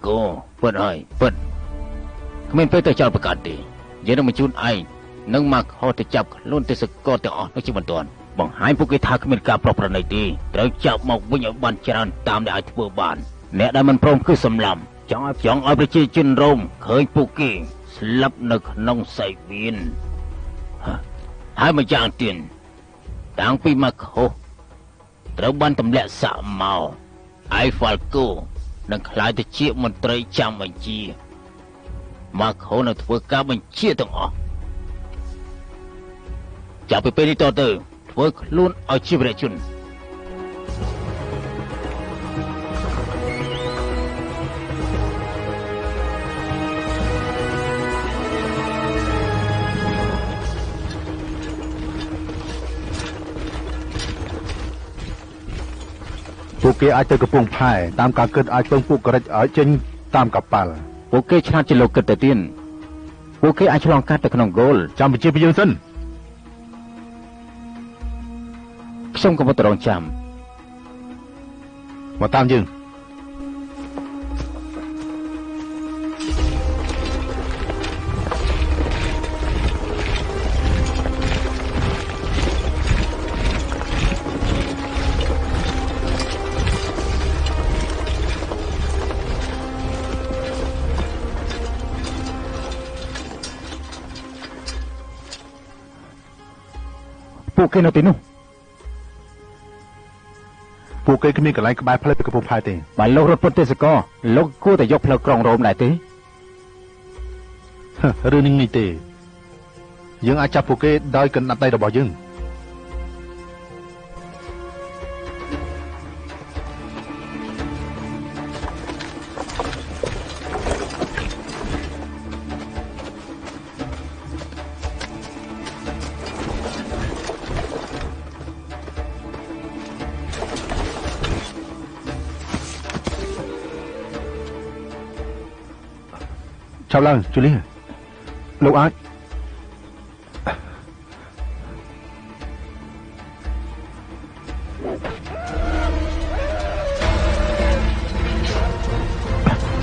Falco ពិតហើយពិតគ្មានពេលទៅចោលប្រកាសទេយើងនឹងបញ្ជូនឯងនិងមកហោទៅចាប់ខ្លួនទេសកលទាំងអស់នៅជាបន្ទាន់បង្ហាញពួកគេថាគ្មានការប្រព្រឹត្តនៃទេត្រូវចាប់មកវិញឲ្យបានច្រើនតាមដែលអាចធ្វើបានអ្នកដែលមិនព្រមគឺសម្លាប់ចង់ឲ្យប្រជាជនរ៉ូមឃើញពួកគេស្លាប់នៅក្នុងសៃវៀនហើយម្យ៉ាងទៀតតាំងពីមកហោត្រូវបានទម្លាក់សាក់មកឯ Falco នឹងក្លាយទៅជាមន្ត្រីចាំបញ្ជាមកហោនឹងធ្វើការបញ្ជាទាំងអស់ចាប់ពីពេលនេះតទៅធ្វើខ្លួនឲ្យជាវីរជនពួកគេអាចទៅកំពង់ផែតាមការគិតអាចពឹងពួកករិចឲ្យចេញតាមកប៉ាល់ពួកគេឆ្លាតជាលោកគិតទៅទៀតពួកគេអាចឆ្លងកាត់ទៅក្នុងហ្គោលចាំបញ្ជាពីយើងសិនខ្ញុំក៏មកទៅរងចាំមកតាមយើងពួកគេនៅទីនោះពួកគេគ្មានកន្លែងក្បែរផ្លូវទៅកំពង់ផែទេបើលោករត់ពុតទេសកលលោកគួរតែយកផ្លូវក្រុងរ៉ូមដែរទេរឿងនេះនេះទេយើងអាចចាប់ពួកគេដោយកណ្ដាប់ដៃរបស់យើងចាប់ឡើងជូលីលោកអាច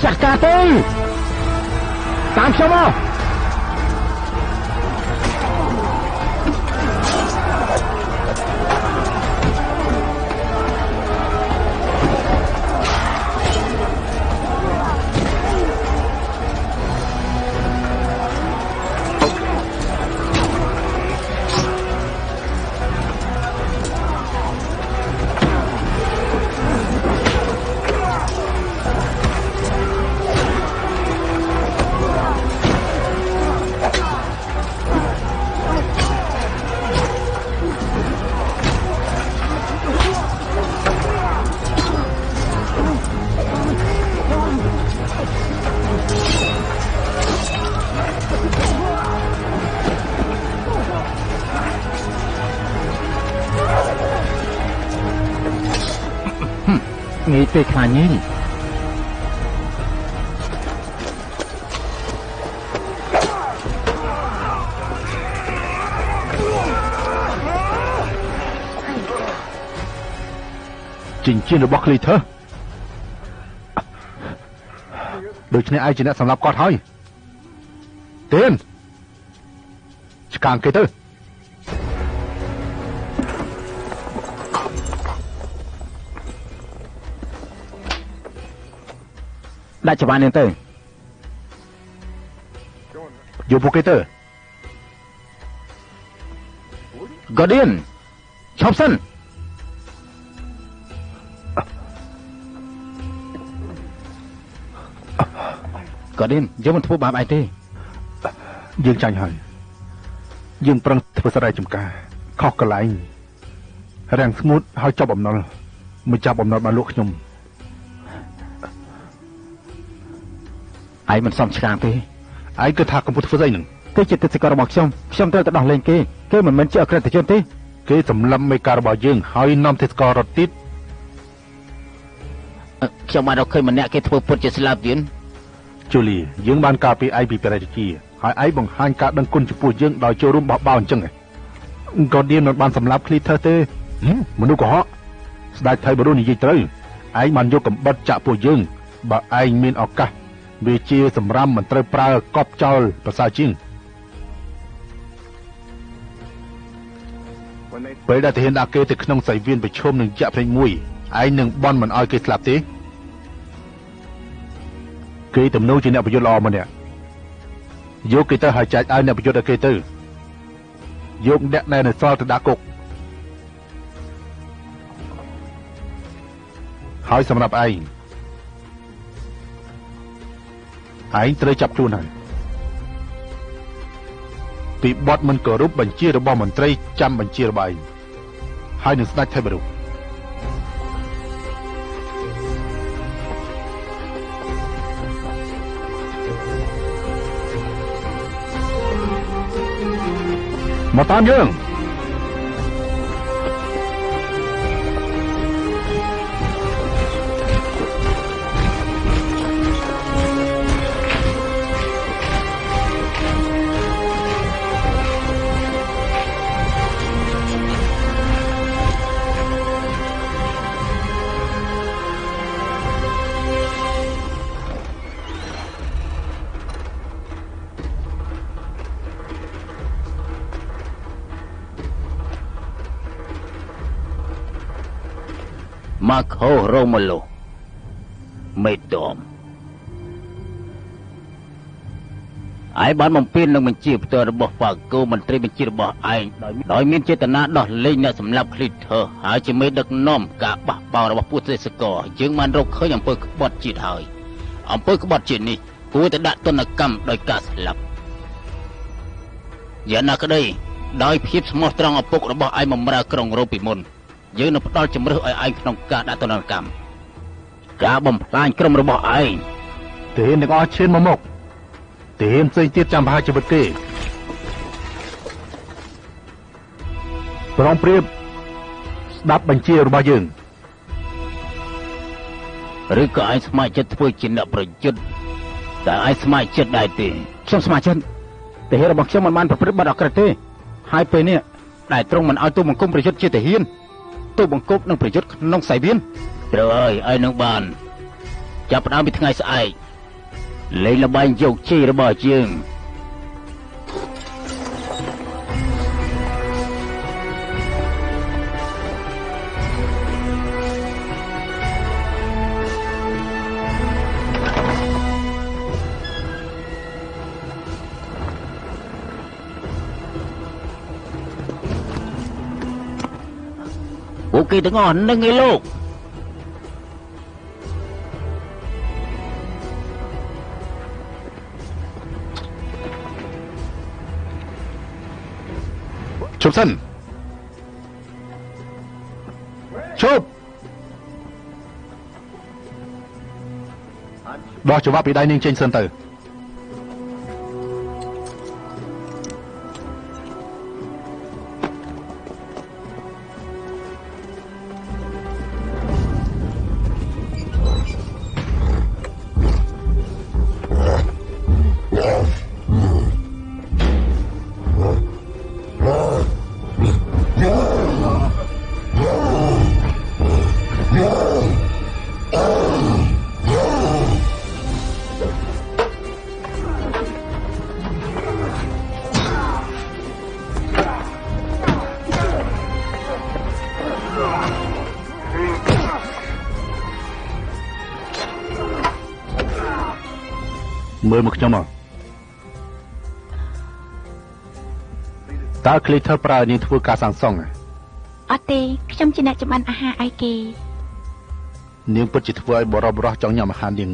ចាស់ការទេតាមខ្ញុំមកងាយពេកខ្លាញ់នេះចិញ្ចៀនរបស់ Clitter ដូច្នេះឯងជាអ្នកសម្លាប់គាត់ហើយទៀនឆ្កាងគេទៅដាក់ច្បាស់នេះទៅយកពួកគេទៅ Guardian ឈប់សិនGuardian យើងមិនធ្វើបាបឯងទេយើងចាញ់ហើយយើងប្រឹងធ្វើស្រែចម្ការខុសកន្លែងរាំងស្ងួតហើយចាប់បំណុលមិនចាប់បំណុលបានលោកខ្ញុំឯងមិនសមឆ្កាងទេឯងគិតថាកំពុងធ្វើស្អីនឹងគេជាទេសកលរបស់ខ្ញុំត្រូវតែដោះលែងគេមិនមែនជាអក្រិតជនទេគេសម្លាប់មេការរបស់យើងហើយនាំទេសកលរត់ទៀតខ្ញុំបានរកឃើញម្នាក់គេធ្វើពុតជាស្លាប់ទៀតជូលីយើងបានការពារឯងពីបរិយាជាហើយឯងបង្ហាញការដឹងគុណចំពោះយើងដោយចូលរួមបោះបោអញ្ចឹងក៏ឌៀនមិនបានសម្លាប់ Clitter ទេមនុស្សកុហកស្ដេចថៃបរុនិយាយត្រូវឯងបានយកកំបិតចាក់ពួកយើង បើឯងមានឱកាសវាជាសម្រាប់មិនត្រូវប្រើកប់ចោលប្រសើរជាងពេលដែលទាហានដាក់គេទៅក្នុងសៃវៀនប្រឈមនឹងយក្សភ្នែកមួយឯងនឹងបន់មិនឲ្យគេស្លាប់ទេគេទំនោរជាអ្នកប្រយុទ្ធល្អម្នាក់យកគេទៅហើយចែកឲ្យអ្នកប្រយុទ្ធឲ្យគេទៅយកអ្នកដែលនៅសល់ទៅដាក់គុកហើយសម្រាប់ឯងត្រូវចាប់ខ្លួនហើយពីបទមិនគោរពបញ្ជារបស់មន្ត្រីចាំបញ្ជារបស់ឯងហើយនឹងស្ដេចថេបរុមកតាមយើងម៉ាខូរ៉ូម៉ូឡូមេដមឯបានបំពេញនឹងបញ្ជាផ្ទាល់របស់ប៉ាកូមន្ត្រីបញ្ជារបស់ឯងដោយមានចេតនាដោះលែងអ្នកសម្លាប់ឃ្លីធើហើយជាមេដឹកនាំការបះបោររបស់ពួកទេសកលយើងបានរកឃើញអំពើក្បត់ជាតិហើយអំពើក្បត់ជាតិនេះគួរតែដាក់ទណ្ឌកម្មដោយការស្លាប់យ៉ាងណាក្តីដោយភាពស្មោះត្រង់ឪពុករបស់ឯងបម្រើក្រុងរ៉ូពីមុនយើងនឹងផ្ដល់ជំរឿសឲ្យឯងក្នុងការដាក់ទណ្ឌកម្មការបំផ្លាញក្រុមរបស់ឯងទាហានទាំងអស់ឈានមកមុខទាហានផ្សេងទៀតចាំប្រហារជីវិតគេប្រងព្រៀបស្ដាប់បញ្ជារបស់យើងឬក៏ឯងស្ម័គ្រចិត្តធ្វើជាអ្នកប្រយុទ្ធតែឯងស្ម័គ្រចិត្តដែរទេខ្ញុំស្ម័គ្រចិត្តទាហានរបស់ខ្ញុំមិនបានប្រព្រឹត្តបទអក្រក់ទេហើយពេលនេះដែលទ្រង់មិនឲ្យទូបង្គំប្រយុទ្ធជាទាហានទូបង្គំនឹងប្រយុទ្ធក្នុងសៃវៀនត្រូវហើយឯងនឹងបានចាប់ផ្ដើមពីថ្ងៃស្អែកលេងល្បែងយកជ័យរបស់យើងពួកគេទាំងអស់នឹងឯលោកជប់សិនជប់ដោះច្បាប់ពីដៃនាងចេញសិនទៅមើលមកខ្ញុំមកតើឃ្លីធើប្រើនាងធ្វើការសាងសង់អត់ទេខ្ញុំជាអ្នកចម្អិនអាហារឲ្យគេនាងពិតជាធ្វើឲ្យបរិបរោះចង់ញ៉ាំអាហារនាង